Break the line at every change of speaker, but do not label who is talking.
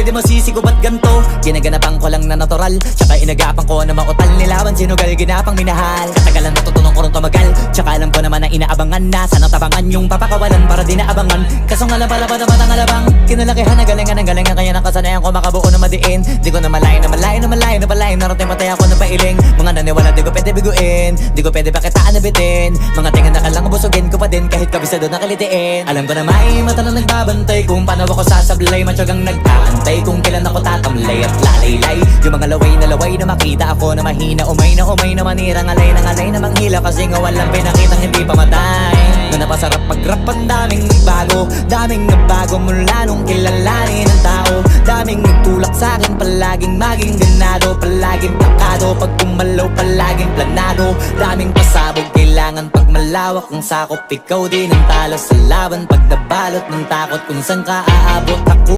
di masisi ko ba't ganto? Ginaganapan ko lang na natural, tsaka inagapan ko na mautal. Nilaban sinugal, ginapang minahal. Katagalan natutunan ko rin tumagal, tsaka alam ko naman na inaabangan na. Sana tabangan yung papakawalan para di naabangan. Kaso nga lang pala ba naman ang alabang kinalakihan na galingan ng galingan, kaya nakasanayan ko makabuo na madiin. Di ko na malayo na malayo na malayo na malayo. Narating matay ako na pailing. Mga naniwala di ko pwede biguin, di ko pwede pakitaan na bitin. Mga tingan na kalang busugin ko pa din kahit kabisado na kalitiin. Alam ko na may mata na nagbabantay kung paano ako sasablay. Matyagang nag-aantay kung kailan ako tatamlay at lalaylay. Yung mga laway na makita ako na mahina. Umay na manira, ngalay na manghila. Kasi nga walang pinakitang hindi pamatay. Na napasarap mag-rap, ang daming nagbago. Daming nagbago mula nung kilalanin ng tao. Daming nagtulak sa'kin, palaging maging ganado. Palaging plakado, pag kumalaw palaging planado. Daming pasabog, kailangan pag malawak ang sakop. Ikaw din ang talo sa laban pag nabalot ng takot. Kung saan ka aabot, ako